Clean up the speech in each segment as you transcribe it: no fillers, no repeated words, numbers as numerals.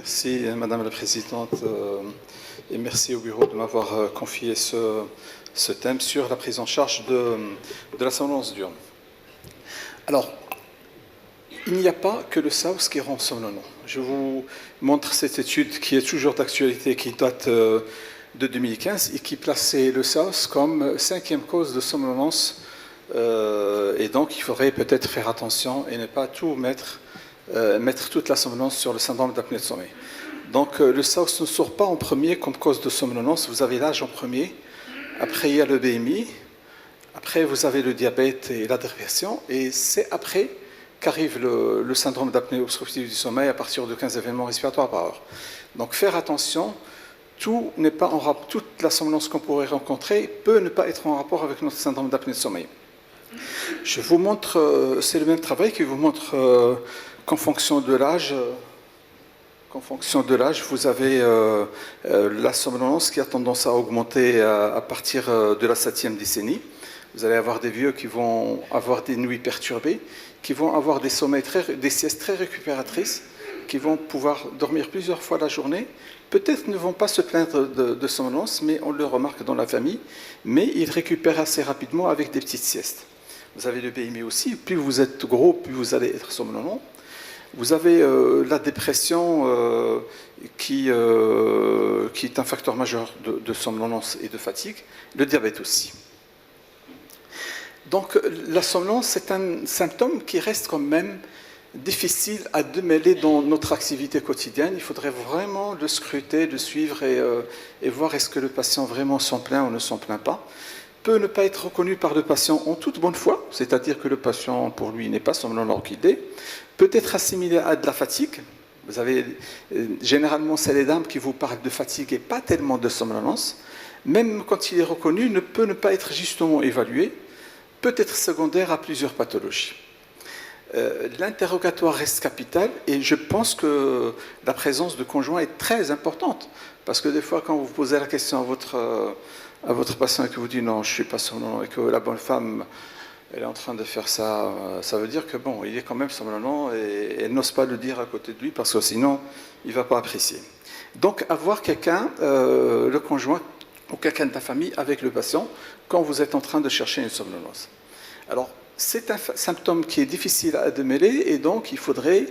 Merci Madame la Présidente et merci au bureau de m'avoir confié ce thème sur la prise en charge de la somnolence diurne. Alors, il n'y a pas que le SAOS qui rend somnolent. Je vous montre cette étude qui est toujours d'actualité, qui date de 2015 et qui plaçait le SAOS comme 5e cause de somnolence. Et donc, il faudrait peut-être faire attention et ne pas tout mettre toute la somnolence sur le syndrome d'apnée de sommeil. Donc le SAOS ne sort pas en premier comme cause de somnolence. Vous avez l'âge en premier, après il y a le BMI, après vous avez le diabète et la dépression, et c'est après qu'arrive le syndrome d'apnée obstructive du sommeil à partir de 15 événements respiratoires par heure. Donc faire attention, tout n'est pas en rapport, toute la somnolence qu'on pourrait rencontrer peut ne pas être en rapport avec notre syndrome d'apnée de sommeil. Je vous montre, c'est le même travail qui vous montre qu'en fonction de l'âge, vous avez la somnolence qui a tendance à augmenter à partir de la 7e décennie. Vous allez avoir des vieux qui vont avoir des nuits perturbées, qui vont avoir des siestes très récupératrices, qui vont pouvoir dormir plusieurs fois la journée. Peut-être ne vont pas se plaindre de somnolence, mais on le remarque dans la famille. Mais ils récupèrent assez rapidement avec des petites siestes. Vous avez le BMI aussi. Plus vous êtes gros, plus vous allez être somnolent. Vous avez la dépression qui est un facteur majeur de somnolence et de fatigue, le diabète aussi. Donc la somnolence, c'est un symptôme qui reste quand même difficile à démêler dans notre activité quotidienne. Il faudrait vraiment le scruter, le suivre et voir est-ce que le patient vraiment s'en plaint ou ne s'en plaint pas. Peut ne pas être reconnu par le patient en toute bonne foi, c'est-à-dire que le patient, pour lui, n'est pas somnolent qu'il est, peut être assimilé à de la fatigue. Vous avez, généralement, c'est les dames qui vous parlent de fatigue et pas tellement de somnolence. Même quand il est reconnu, ne peut ne pas être justement évalué, peut être secondaire à plusieurs pathologies. L'interrogatoire reste capital et je pense que la présence de conjoint est très importante, parce que des fois, quand vous posez la question à votre patient et que vous dites non, je ne suis pas somnolent, et que la bonne femme elle est en train de faire ça, ça veut dire que bon, il est quand même somnolent et elle n'ose pas le dire à côté de lui parce que sinon, il ne va pas apprécier. Donc, avoir quelqu'un, le conjoint ou quelqu'un de la famille avec le patient quand vous êtes en train de chercher une somnolence. Alors, c'est un symptôme qui est difficile à démêler et donc il faudrait,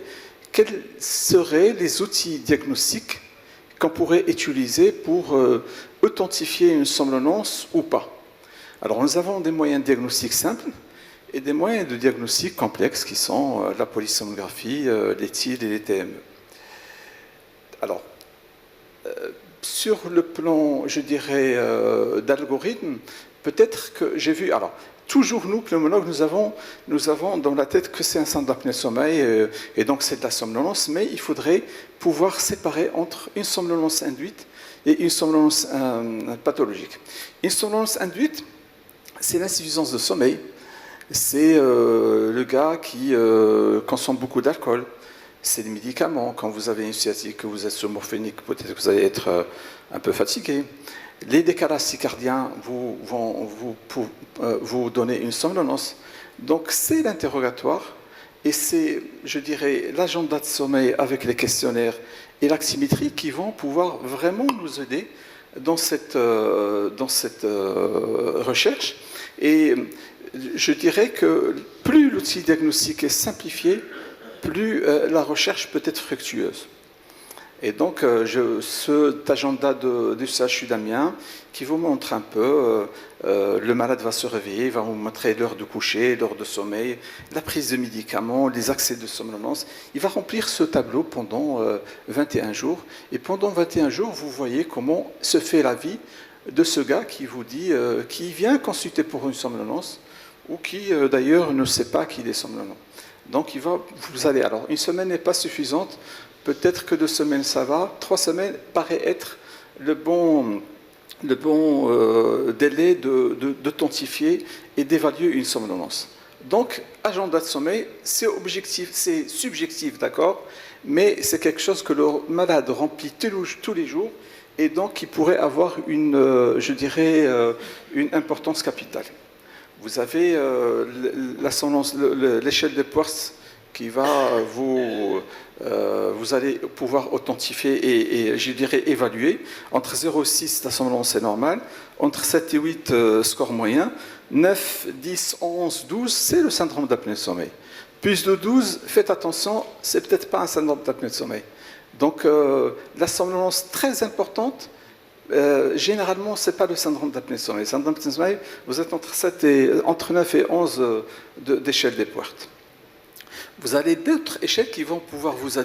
quels seraient les outils diagnostiques qu'on pourrait utiliser pour authentifier une somnolence ou pas. Alors nous avons des moyens de diagnostic simples et des moyens de diagnostic complexes qui sont la polysomnographie, les TIL et les TME. Alors, sur le plan, je dirais, d'algorithme, peut-être que j'ai vu... Alors, toujours nous, pneumologues, nous avons dans la tête que c'est un syndrome d'apnée de sommeil et donc c'est de la somnolence, mais il faudrait pouvoir séparer entre une somnolence induite et une somnolence pathologique. Une somnolence induite, c'est l'insuffisance de sommeil. C'est le gars qui consomme beaucoup d'alcool. C'est les médicaments. Quand vous avez une sciatique, que vous êtes sur morphinique, peut-être que vous allez être un peu fatigué. Les décalages circadiens vont vous donner une somnolence. Donc c'est l'interrogatoire et c'est, je dirais, l'agenda de sommeil avec les questionnaires et l'aximétrie qui vont pouvoir vraiment nous aider dans cette recherche. Et je dirais que plus l'outil diagnostique est simplifié, plus la recherche peut être fructueuse. Et donc, cet agenda du CHU d'Amiens qui vous montre un peu, le malade va se réveiller, il va vous montrer l'heure de coucher, l'heure de sommeil, la prise de médicaments, les accès de somnolence. Il va remplir ce tableau pendant 21 jours. Et pendant 21 jours, vous voyez comment se fait la vie de ce gars qui vous dit, qui vient consulter pour une somnolence ou qui, d'ailleurs, ne sait pas qu'il est somnolent. Donc, vous allez... Alors, une semaine n'est pas suffisante. Peut-être que 2 semaines, ça va. 3 semaines paraît être le bon délai d'authentifier et d'évaluer une somnolence. Donc, agenda de sommeil, c'est subjectif, d'accord, mais c'est quelque chose que le malade remplit tous les jours et donc qui pourrait avoir je dirais, une importance capitale. Vous avez la somnolence, l'échelle de Poirst qui va vous allez pouvoir authentifier et je dirais évaluer. Entre 0 et 6, la somnolence est normale. Entre 7 et 8, score moyen. 9, 10, 11, 12, c'est le syndrome d'apnée de sommeil. Plus de 12, faites attention, c'est peut-être pas un syndrome d'apnée de sommeil. Donc la somnolence très importante, généralement, ce n'est pas le syndrome d'apnée de sommeil. Le syndrome d'apnée de sommeil, vous êtes entre 9 et 11 d'échelle d'Epworth. Vous avez d'autres échelles qui vont pouvoir vous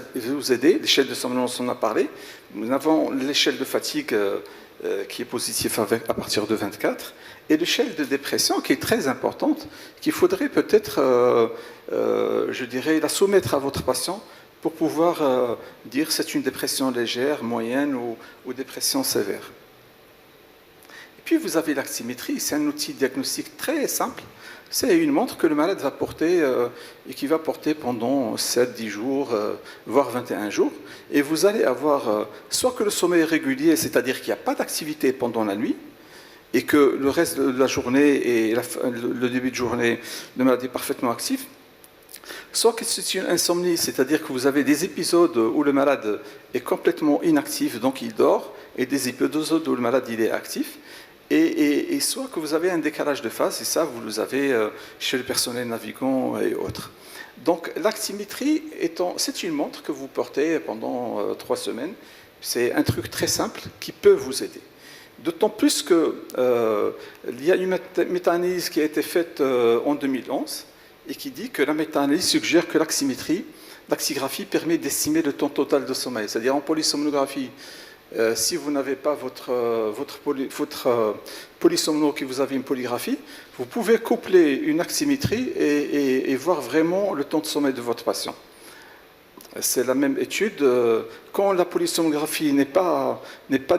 aider. L'échelle de somnolence, on en a parlé. Nous avons l'échelle de fatigue qui est positive à partir de 24. Et l'échelle de dépression qui est très importante, qu'il faudrait peut-être, je dirais, la soumettre à votre patient pour pouvoir dire c'est une dépression légère, moyenne ou dépression sévère. Et puis vous avez l'aximétrie, c'est un outil diagnostique très simple. C'est une montre que le malade va porter et qui va porter pendant 7-10 jours, voire 21 jours. Et vous allez avoir soit que le sommeil est régulier, c'est-à-dire qu'il n'y a pas d'activité pendant la nuit, et que le reste de la journée et le début de journée, le malade est parfaitement actif, soit que c'est une insomnie, c'est-à-dire que vous avez des épisodes où le malade est complètement inactif, donc il dort, et des épisodes où le malade il est actif, et soit que vous avez un décalage de phase, et ça vous avez chez le personnel navigant et autres. Donc l'actimétrie, c'est une montre que vous portez pendant 3 semaines, c'est un truc très simple qui peut vous aider. D'autant plus qu'il y a une méta-analyse qui a été faite en 2011 et qui dit que la méta-analyse suggère que l'axigraphie permet d'estimer le temps total de sommeil. C'est-à-dire en polysomnographie, si vous n'avez pas votre polysomno qui vous avez une polygraphie, vous pouvez coupler une aximétrie et voir vraiment le temps de sommeil de votre patient. C'est la même étude. Quand la polysomnographie n'est pas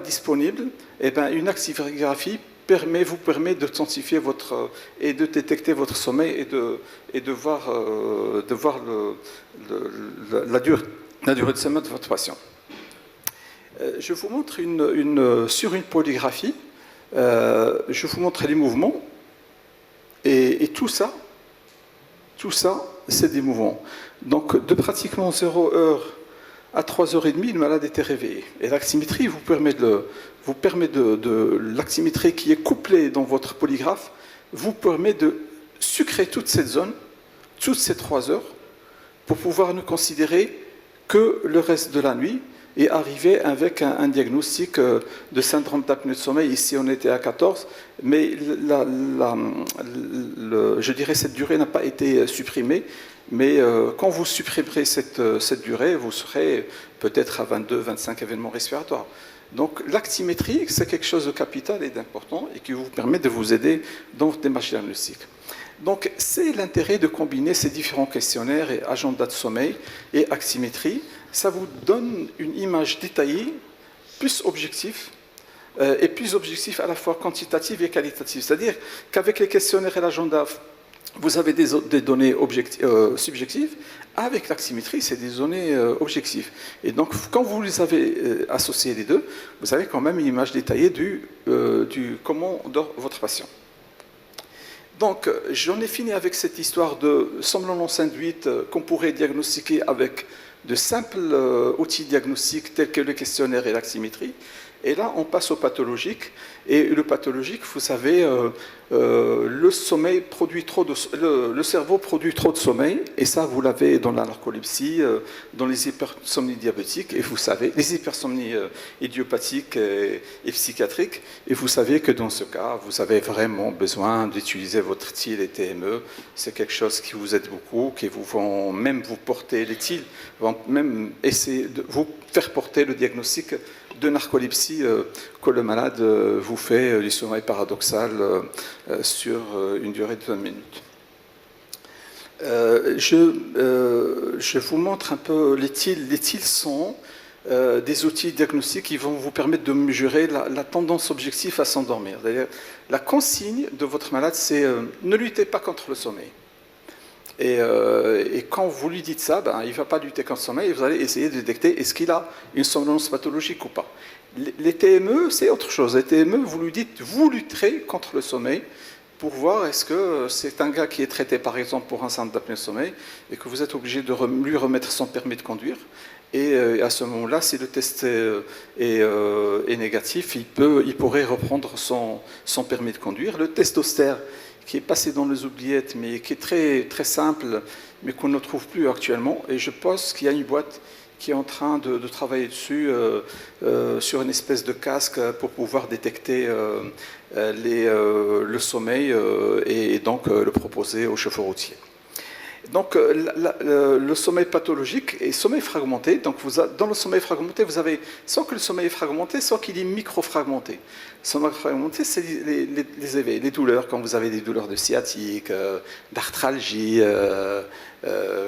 disponible, eh bien, une axigraphie vous permet de quantifier et de détecter votre sommeil et de voir la durée de sommeil de votre patient. Je vous montre sur une polygraphie, je vous montre les mouvements et tout ça, c'est des mouvements. Donc, de pratiquement 0h à 3h30, le malade était réveillé. Et l'aximétrie vous permet l'aximétrie qui est couplée dans votre polygraphe, vous permet de sucrer toute cette zone, toutes ces 3 heures, pour pouvoir ne considérer que le reste de la nuit et arriver avec un diagnostic de syndrome d'apnée de sommeil. Ici, on était à 14, mais je dirais cette durée n'a pas été supprimée. Mais quand vous supprimerez cette durée, vous serez peut-être à 22-25 événements respiratoires. Donc l'actimétrie, c'est quelque chose de capital et d'important et qui vous permet de vous aider dans votre démarche diagnostique. Donc c'est l'intérêt de combiner ces différents questionnaires et agenda de sommeil et aximétrie. Ça vous donne une image détaillée, plus objective, et plus objectif à la fois quantitative et qualitative. C'est-à-dire qu'avec les questionnaires et l'agenda, vous avez des données subjectives. Avec l'aximétrie, c'est des données objectives. Et donc, quand vous les avez associés les deux, vous avez quand même une image détaillée du comment dort votre patient. Donc, j'en ai fini avec cette histoire de somnolence induite qu'on pourrait diagnostiquer avec de simples outils diagnostiques tels que le questionnaire et l'aximétrie. Et là, on passe au pathologique. Et le pathologique, vous savez, le cerveau produit trop de sommeil. Et ça, vous l'avez dans la narcolepsie, dans les hypersomnies diabétiques. Et vous savez, les hypersomnies idiopathiques et psychiatriques. Et vous savez que dans ce cas, vous avez vraiment besoin d'utiliser votre TIL et TME. C'est quelque chose qui vous aide beaucoup, qui vont même vous porter, les TIL vont même essayer de vous faire porter le diagnostic de narcolepsie que le malade vous fait du sommeil paradoxal sur une durée de 20 minutes. Je vous montre un peu les TIL. Les TIL sont des outils diagnostiques qui vont vous permettre de mesurer la tendance objective à s'endormir. D'ailleurs, la consigne de votre malade, c'est ne luttez pas contre le sommeil. Et quand vous lui dites ça, il ne va pas lutter contre le sommeil, et vous allez essayer de détecter est-ce qu'il a une somnolence pathologique ou pas. Les TME, c'est autre chose. Les TME, vous lui dites, vous lutterez contre le sommeil pour voir est-ce que c'est un gars qui est traité par exemple pour un syndrome d'apnée du sommeil et que vous êtes obligé de lui remettre son permis de conduire. Et à ce moment-là, si le test est négatif, il pourrait reprendre son permis de conduire. Le test Auster, qui est passé dans les oubliettes, mais qui est très, très simple, mais qu'on ne trouve plus actuellement. Et je pense qu'il y a une boîte qui est en train de travailler dessus, sur une espèce de casque pour pouvoir détecter le sommeil et donc le proposer aux chauffeurs routiers. Donc le sommeil pathologique et sommeil fragmenté. Donc dans le sommeil fragmenté, vous avez soit que le sommeil est fragmenté, soit qu'il est micro-fragmenté. Le sommeil fragmenté, c'est les éveils, les douleurs, quand vous avez des douleurs de sciatique, d'arthralgie,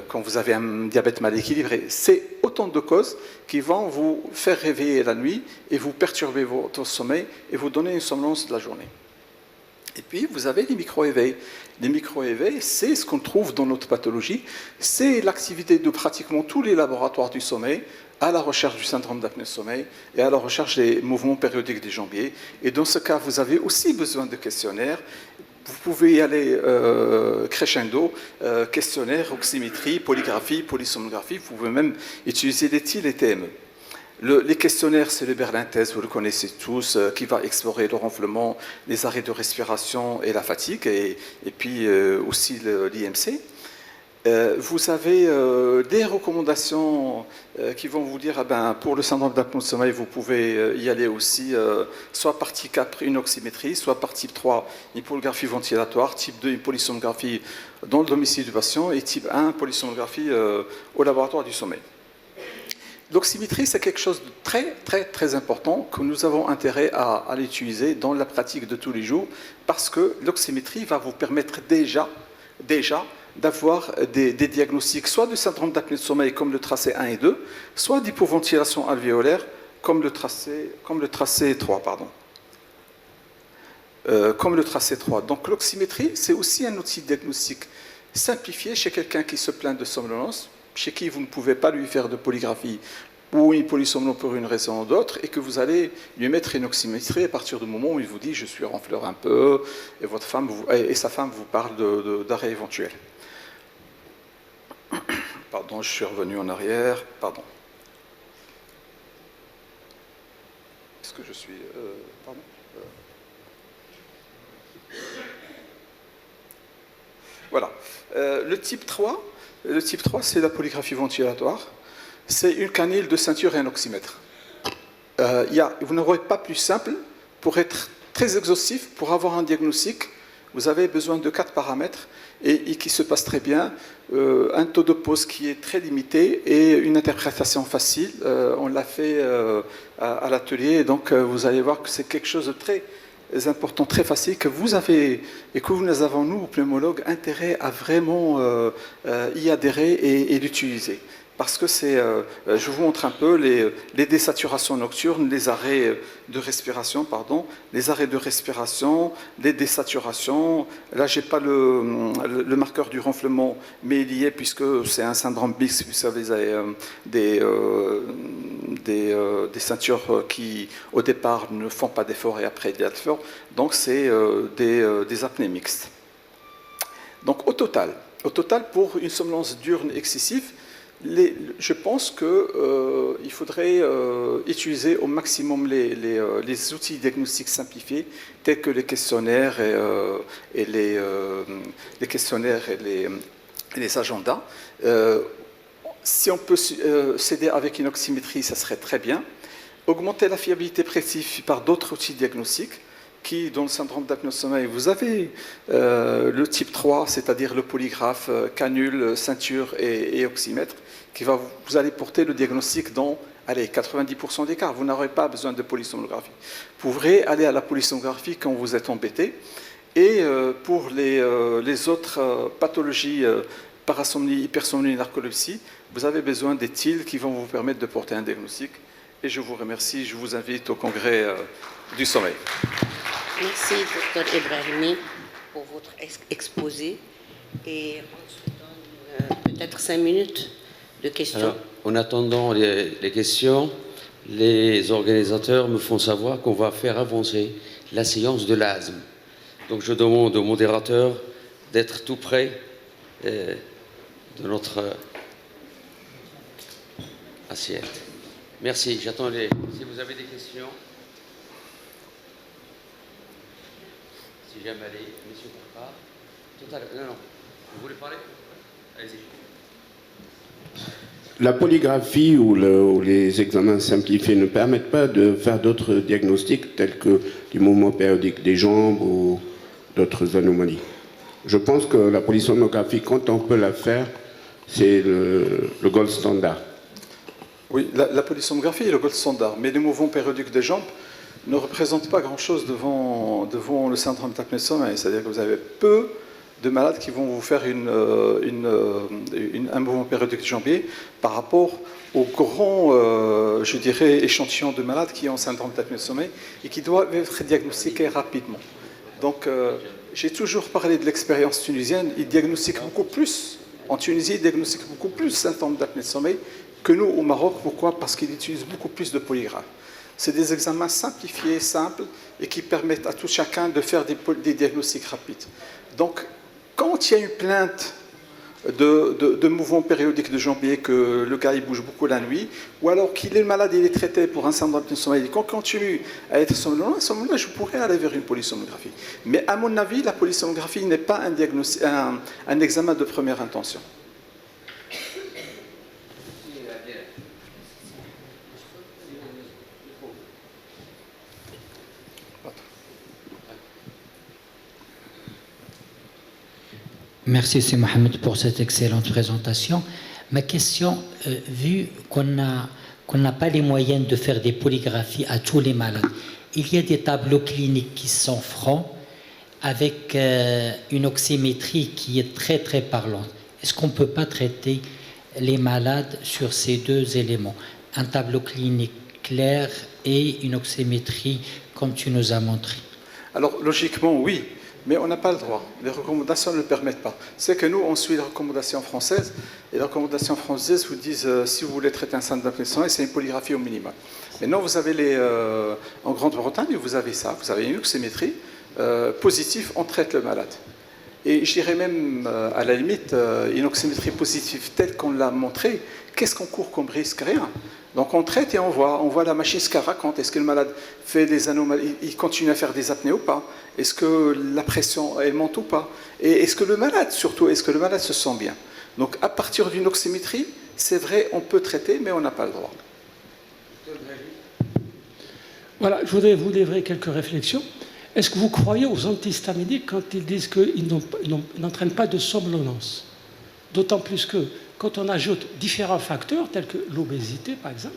quand vous avez un diabète mal équilibré. C'est autant de causes qui vont vous faire réveiller la nuit et vous perturber votre sommeil et vous donner une somnolence de la journée. Et puis, vous avez les micro-éveils. Les micro-éveils, c'est ce qu'on trouve dans notre pathologie. C'est l'activité de pratiquement tous les laboratoires du sommeil à la recherche du syndrome d'apnée du sommeil et à la recherche des mouvements périodiques des jambiers. Et dans ce cas, vous avez aussi besoin de questionnaires. Vous pouvez y aller crescendo, questionnaire, oxymétrie, polygraphie, polysomnographie. Vous pouvez même utiliser les TIL et TME. Les questionnaires, c'est le Berlin Test, vous le connaissez tous, qui va explorer le renflement, les arrêts de respiration et la fatigue, et puis aussi l'IMC. Vous avez des recommandations qui vont vous dire, pour le syndrome d'apnée du sommeil, vous pouvez y aller aussi, soit par type 4, une oxymétrie, soit par type 3, une polygraphie ventilatoire, type 2, une polysomnographie dans le domicile du patient, et type 1, polysomnographie au laboratoire du sommeil. L'oxymétrie, c'est quelque chose de très, très, très important que nous avons intérêt à l'utiliser dans la pratique de tous les jours parce que l'oxymétrie va vous permettre déjà d'avoir des diagnostics soit du syndrome d'apnée du sommeil comme le tracé 1 et 2, soit d'hypoventilation alvéolaire comme le tracé 3. Comme le tracé 3. Donc l'oxymétrie, c'est aussi un outil diagnostique simplifié chez quelqu'un qui se plaint de somnolence, chez qui vous ne pouvez pas lui faire de polygraphie ou une polysomnolence pour une raison ou d'autre, et que vous allez lui mettre une oxymétrie à partir du moment où il vous dit « je suis ronfleur un peu », et sa femme vous parle d'arrêt éventuel. Pardon, je suis revenu en arrière. Pardon. Est-ce que je suis... pardon Voilà. Le type 3... Le type 3, c'est la polygraphie ventilatoire. C'est une canule de ceinture et un oxymètre. Vous n'aurez pas plus simple. Pour être très exhaustif, pour avoir un diagnostic, vous avez besoin de 4 paramètres et qui se passent très bien. Un taux de pause qui est très limité et une interprétation facile. On l'a fait à l'atelier, donc vous allez voir que c'est quelque chose de très important, très facile, que vous avez et que nous avons, nous, pneumologues, intérêt à vraiment y adhérer et l'utiliser. Parce que c'est, je vous montre un peu les désaturations nocturnes, les arrêts de respiration, les arrêts de respiration, les désaturations. Là, je n'ai pas le marqueur du ronflement, mais il y est puisque c'est un syndrome BIX, vous savez, vous avez des ceintures qui, au départ, ne font pas d'effort et après, il y a d'effort. Donc, c'est des apnées mixtes. Donc, au total, pour une somnolence diurne excessive, je pense qu'il faudrait utiliser au maximum les outils diagnostiques simplifiés tels que les questionnaires et les agendas. Si on peut s'aider avec une oxymétrie, ça serait très bien. Augmenter la fiabilité prédictive par d'autres outils diagnostiques qui, dans le syndrome d'apnée du sommeil, vous avez le type 3, c'est-à-dire le polygraphe, canule, ceinture et oxymètre, vous allez porter le diagnostic dans 90% des cas. Vous n'aurez pas besoin de polysomnographie. Vous pourrez aller à la polysomnographie quand vous êtes embêté. Et pour les autres pathologies, parasomnie, hypersomnie, narcolepsie, vous avez besoin des TIL qui vont vous permettre de porter un diagnostic. Et je vous remercie, je vous invite au congrès du sommeil. Merci, Dr Ebrahimi, pour votre exposé. Et on se donne peut-être 5 minutes de questions. Alors, en attendant les questions, les organisateurs me font savoir qu'on va faire avancer la séance de l'asthme. Donc je demande au modérateur d'être tout près de notre assiette. Merci. J'attends si vous avez des questions. Si jamais messieurs Parpar. Tout à l'heure. Non, non. Vous voulez parler? Allez-y. La polygraphie ou les examens simplifiés ne permettent pas de faire d'autres diagnostics tels que du mouvement périodique des jambes ou d'autres anomalies. Je pense que la polysomnographie, quand on peut la faire, c'est le gold standard. Oui, la polysomnographie est le gold standard, mais les mouvements périodiques des jambes ne représentent pas grand-chose devant le syndrome d'apnée de sommeil. C'est-à-dire que vous avez peu de malades qui vont vous faire un mouvement périodique jambier par rapport au grand, je dirais, échantillon de malades qui ont un syndrome d'apnée de sommeil et qui doivent être diagnostiqués rapidement. Donc, j'ai toujours parlé de l'expérience tunisienne. Ils diagnostiquent beaucoup plus, en Tunisie, ils diagnostiquent beaucoup plus le syndrome d'apnée de sommeil que nous au Maroc. Pourquoi? Parce qu'ils utilisent beaucoup plus de polygraphes. C'est des examens simplifiés, simples, et qui permettent à tout chacun de faire des diagnostics rapides. Donc, quand il y a une plainte de mouvement périodique de jambier, que le gars il bouge beaucoup la nuit, ou alors qu'il est malade, il est traité pour un syndrome de sommeil, et qu'on continue à être somnolent, à ce moment-là, je pourrais aller vers une polysomnographie. Mais à mon avis, la polysomnographie n'est pas un examen de première intention. Merci, c'est Mohamed, pour cette excellente présentation. Ma question, vu qu'on n'a pas les moyens de faire des polygraphies à tous les malades, il y a des tableaux cliniques qui sont francs avec une oxymétrie qui est très très parlante. Est-ce qu'on ne peut pas traiter les malades sur ces deux éléments? Un tableau clinique clair et une oxymétrie comme tu nous as montré. Alors, logiquement, oui. Mais on n'a pas le droit. Les recommandations ne le permettent pas. C'est que nous, on suit les recommandations françaises. Et les recommandations françaises vous disent, si vous voulez traiter un syndrome d'apnée de sommeil, c'est une polygraphie au minimum. Maintenant, vous avez en Grande-Bretagne, vous avez ça. Vous avez une oxymétrie positive, on traite le malade. Et je dirais même, à la limite, une oxymétrie positive telle qu'on l'a montrée, qu'est-ce qu'on court comme risque? Rien. Donc on traite et on voit la machine ce qu'elle raconte. Est-ce que le malade fait des anomalies, il continue à faire des apnées ou pas? Est-ce que la pression, elle monte ou pas? Et est-ce que le malade, surtout, est-ce que le malade se sent bien? Donc à partir d'une oxymétrie, c'est vrai, on peut traiter, mais on n'a pas le droit. Voilà, je voudrais vous livrer quelques réflexions. Est-ce que vous croyez aux antihistaminiques quand ils disent qu'ils n'entraînent pas de somnolence? D'autant plus que quand on ajoute différents facteurs, tels que l'obésité, par exemple,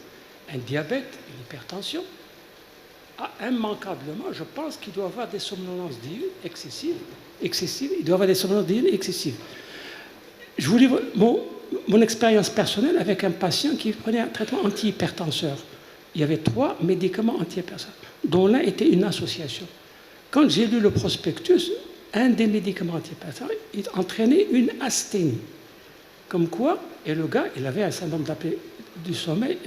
un diabète, une hypertension, immanquablement, je pense qu'il doit y avoir des somnolences diurnes excessives. Il doit y avoir des somnolences diurnes excessives. Je vous livre mon expérience personnelle avec un patient qui prenait un traitement antihypertenseur. Il y avait 3 médicaments antihypertenseurs, dont l'un était une association. Quand j'ai lu le prospectus, un des médicaments antihypertenseurs, il entraînait une asthénie. Comme quoi, et le gars, il avait un syndrome d'apnée du sommeil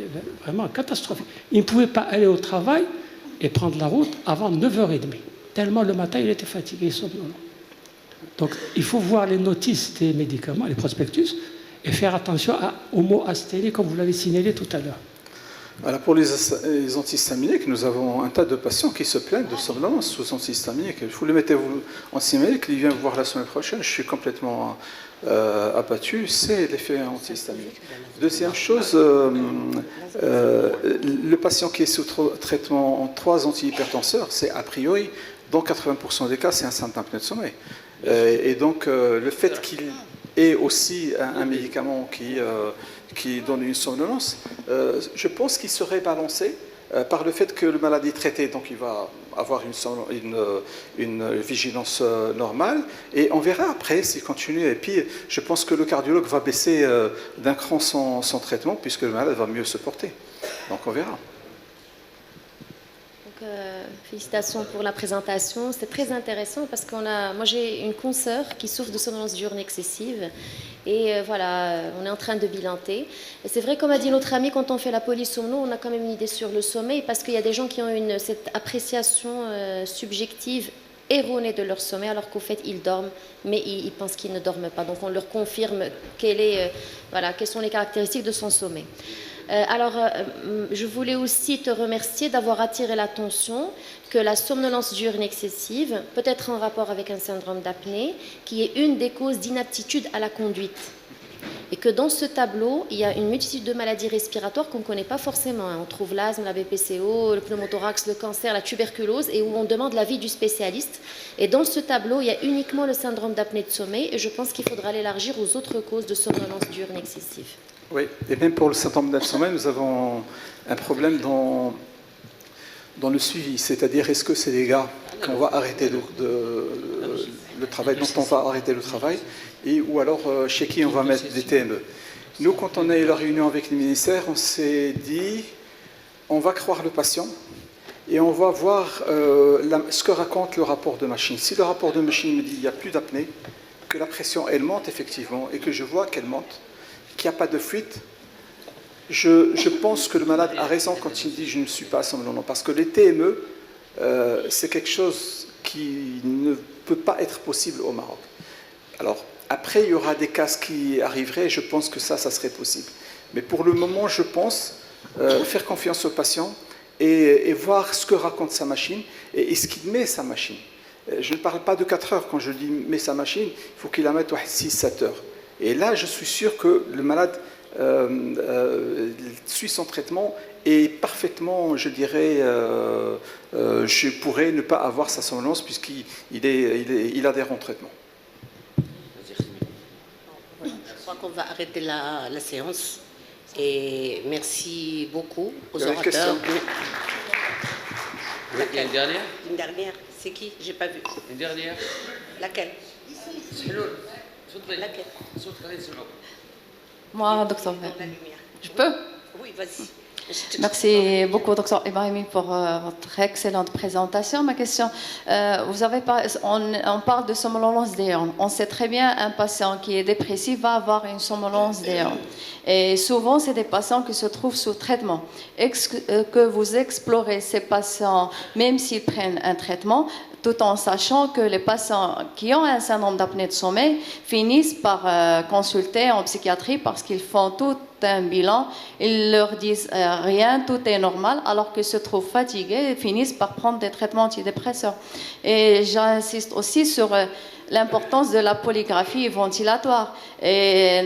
vraiment catastrophique. Il ne pouvait pas aller au travail et prendre la route avant 9h30. Tellement le matin, il était fatigué et somnolent. Donc, il faut voir les notices des médicaments, les prospectus, et faire attention au mot asthénie, comme vous l'avez signalé tout à l'heure. Voilà, pour les antihistaminiques, nous avons un tas de patients qui se plaignent de somnolence sous antihistaminiques. Vous les mettez antihistaminique, il vient vous voir la semaine prochaine, je suis complètement abattu, c'est l'effet antihistaminique. Deuxième chose, le patient qui est sous traitement en 3 antihypertenseurs, c'est a priori, dans 80% des cas, c'est un syndrome d'apnée de sommeil. Et donc, le fait qu'il ait aussi un médicament qui donne une somnolence, je pense qu'il serait balancé par le fait que le malade est traité, donc il va avoir une vigilance normale, et on verra après s'il continue. Et puis, je pense que le cardiologue va baisser d'un cran son traitement, puisque le malade va mieux se porter. Donc on verra. Félicitations pour la présentation, c'est très intéressant parce moi j'ai une consoeur qui souffre de somnolence diurne excessive et voilà, on est en train de bilanter. Et c'est vrai, comme a dit notre ami, quand on fait la polysomno, on a quand même une idée sur le sommeil parce qu'il y a des gens qui ont cette appréciation subjective erronée de leur sommeil, alors qu'au fait, ils dorment, mais ils pensent qu'ils ne dorment pas. Donc, on leur confirme quelles sont les caractéristiques de son sommeil. Je voulais aussi te remercier d'avoir attiré l'attention que la somnolence diurne excessive peut être en rapport avec un syndrome d'apnée, qui est une des causes d'inaptitude à la conduite. Et que dans ce tableau, il y a une multitude de maladies respiratoires qu'on ne connaît pas forcément. On trouve l'asthme, la BPCO, le pneumothorax, le cancer, la tuberculose, et où on demande l'avis du spécialiste. Et dans ce tableau, il y a uniquement le syndrome d'apnée de sommeil, et je pense qu'il faudra l'élargir aux autres causes de somnolence diurne excessive. Oui, et même pour le syndrome d'apnée de sommeil, nous avons un problème dans le suivi. C'est-à-dire, est-ce que c'est les gars qu'on va arrêter le travail, dont on va arrêter le travail, ou alors chez qui on va mettre des TME. Nous, quand on a eu la réunion avec les ministères, on s'est dit, on va croire le patient et on va voir ce que raconte le rapport de machine. Si le rapport de machine me dit qu'il n'y a plus d'apnée, que la pression, elle monte effectivement, et que je vois qu'elle monte, qu'il n'y a pas de fuite, je pense que le malade a raison quand il dit je ne suis pas somnolent, parce que les TME, c'est quelque chose qui ne peut pas être possible au Maroc. Alors, après, il y aura des cas qui arriveraient, et je pense que ça serait possible. Mais pour le moment, je pense faire confiance au patient et voir ce que raconte sa machine et ce qu'il met sa machine. Je ne parle pas de 4 heures. Quand je dis met sa machine, il faut qu'il la mette 6-7 heures. Et là, je suis sûr que le malade suit son traitement et parfaitement, je dirais, je pourrais ne pas avoir sa somnolence puisqu'il a des traitements. Je crois qu'on va arrêter la séance. Et merci beaucoup aux orateurs. Il y a une dernière? Une dernière, c'est qui? J'ai pas vu. Une dernière? Laquelle? Laquelle? Moi, docteur. Je peux? Oui, vas-y. Merci beaucoup, docteur Ibrahimi, pour votre excellente présentation. Ma question, on parle de somnolence diurne. On sait très bien qu'un patient qui est dépressif va avoir une somnolence diurne. Et souvent, c'est des patients qui se trouvent sous traitement. Est-ce que vous explorez ces patients, même s'ils prennent un traitement, tout en sachant que les patients qui ont un syndrome d'apnée de sommeil finissent par consulter en psychiatrie parce qu'ils font tout un bilan, ils leur disent rien, tout est normal, alors qu'ils se trouvent fatigués et finissent par prendre des traitements antidépresseurs. Et j'insiste aussi sur l'importance de la polygraphie ventilatoire. Et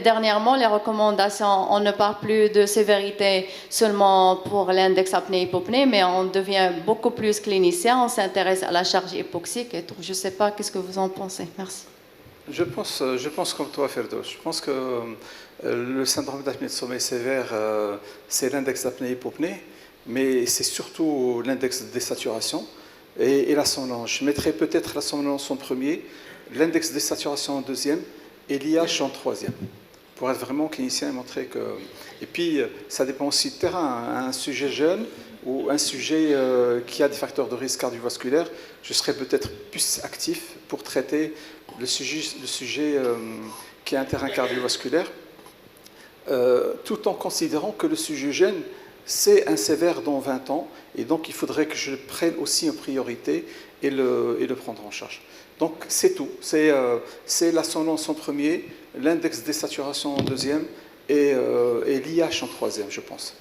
dernièrement, les recommandations, on ne parle plus de sévérité seulement pour l'index apnée-hypopnée, mais on devient beaucoup plus clinicien, on s'intéresse à la charge hypoxique et tout. Je ne sais pas, qu'est-ce que vous en pensez? Merci. Je pense comme toi, Ferdo. Je pense que le syndrome d'apnée de sommeil sévère, c'est l'index d'apnée-hypopnée, mais c'est surtout l'index de désaturation et la somnolence. Je mettrais peut-être la somnolence en premier, l'index de désaturation en deuxième et l'IH en troisième, pour être vraiment clinicien et montrer que... Et puis, ça dépend aussi du terrain. Un sujet jeune ou un sujet qui a des facteurs de risque cardiovasculaire, je serais peut-être plus actif pour traiter le sujet qui a un terrain cardiovasculaire, tout en considérant que le sujet jeune, c'est un sévère dans 20 ans, et donc il faudrait que je le prenne aussi en priorité et le prendre en charge. Donc c'est tout, c'est la somnolence en premier, l'index de désaturation en deuxième et l'IH en troisième, je pense.